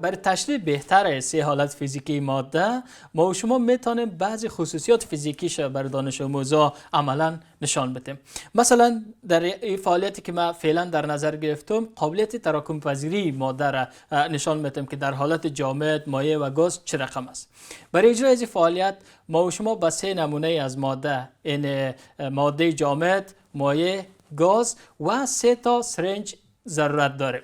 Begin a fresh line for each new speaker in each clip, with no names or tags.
برای تشریح بهتر سه حالت فیزیکی ماده ما و شما میتونیم بعضی خصوصیات فیزیکیش برای دانش آموزا عملا نشان بدیم. مثلا در این فعالیتی که ما فعلا در نظر گرفتم قابلیت تراکم پذیری ماده را نشان میدیم که در حالت جامد، مایع و گاز چه رقم است. برای اجرای این فعالیت ما و شما با سه نمونه از ماده، این ماده جامد، مایع، گاز و سه تا سرنج ضرورت داریم.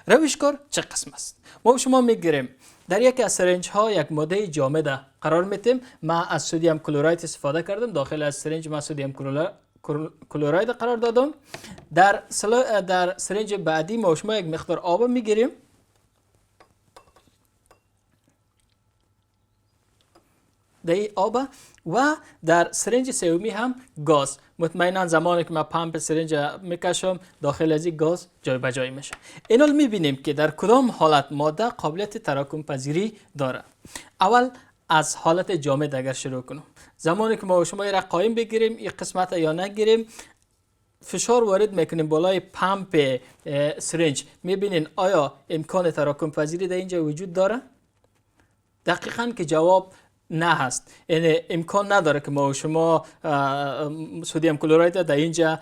روشکار چه قسم است؟ ما و شما میگیریم در یکی از سرنج ها یک ماده جامد قرار میتیم. ما از سدیم کلراید استفاده کردم. داخل از سرنج ما سدیم کلراید قرار دادم. در سرنج بعدی ما و شما یک مقدار آب میگیریم. در آب و در سرنج سومی هم گاز. مطمئنا زمانی که من پمپ سرنج میکشم داخل از این گاز جای به جای میشه. اینال میبینیم که در کدام حالت ماده قابلیت تراکم پذیری داره. اول از حالت جامد اگر شروع کنم، زمانی که ما و شما را قایم بگیریم این قسمت یا نگیریم، فشار وارد میکنیم بالای پمپ سرنج، میبینین آیا امکان تراکم پذیری در اینجا وجود داره؟ دقیقاً که جواب نه هست. یعنی امکان نداره که ما و شما سدیم کلراید در اینجا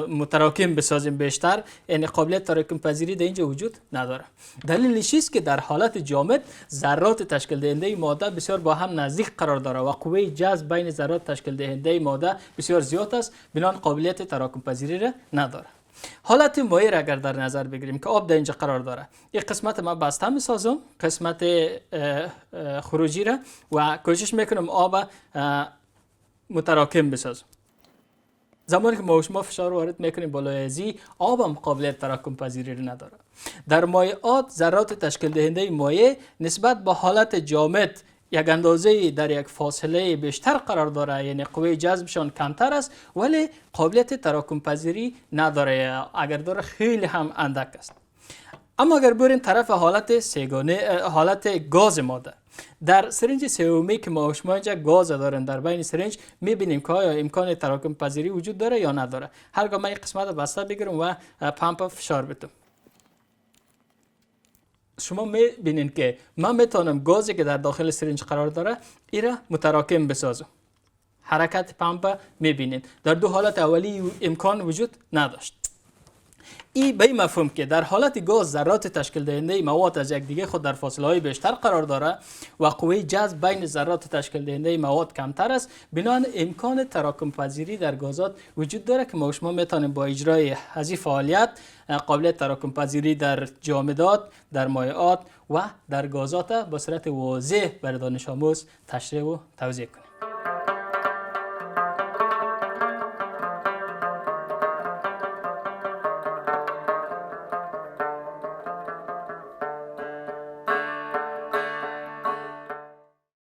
متراکم بسازیم بیشتر. یعنی قابلیت تراکم پذیری در اینجا وجود نداره. دلیلش است که در حالت جامد ذرات تشکیل دهنده ماده بسیار با هم نزدیک قرار داره و قوه جذب بین ذرات تشکیل دهنده ماده بسیار زیاد است، بنابراین قابلیت تراکم پذیری را نداره. حالت مایع را اگر در نظر بگیریم که آب در اینجا قرار داره، این قسمت ما بسته میسازم، قسمت خروجی را، و کوشش میکنم آب متراکم بسازم. زمانی که ما و شما فشار وارد میکنیم بالای ازی، آب هم قابلیت تراکم پذیری را نداره. در مایعات ذرات تشکیل دهنده مایع نسبت به حالت جامد یک اندازه در یک فاصله بیشتر قرار داره، یعنی قوه جذبشان کمتر است، ولی قابلیت تراکم پذیری نداره، اگر داره خیلی هم اندک است. اما اگر بریم طرف حالت سه‌گانه، حالت گاز ماده، در سرنج سومی که ما و شما اینجا گاز دارن در بین سرنج، میبینیم که آیا امکان تراکم پذیری وجود داره یا نداره. هرگاه من این قسمت بسته بگیرم و پمپ فشار بدم، شما میبینین که من میتونم گازی که در داخل سرنج قرار داره ایرا متراکم بسازم. حرکت پمپ میبینین در دو حالت اولی امکان وجود نداشت. این به این مفهوم که در حالت گاز ذرات تشکیل دهنده مواد از یکدیگر خود در فاصله های بیشتر قرار داره و قوه جذب بین ذرات تشکیل دهنده مواد کمتر است، بنابراین امکان تراکم پذیری در گازات وجود داره که ما شما میتونیم با اجرای هذه فعالیت قابلیت تراکم پذیری در جامدات، در مایعات و در گازات با صورت واضح برای دانش آموز تشریح و توضیح کنیم.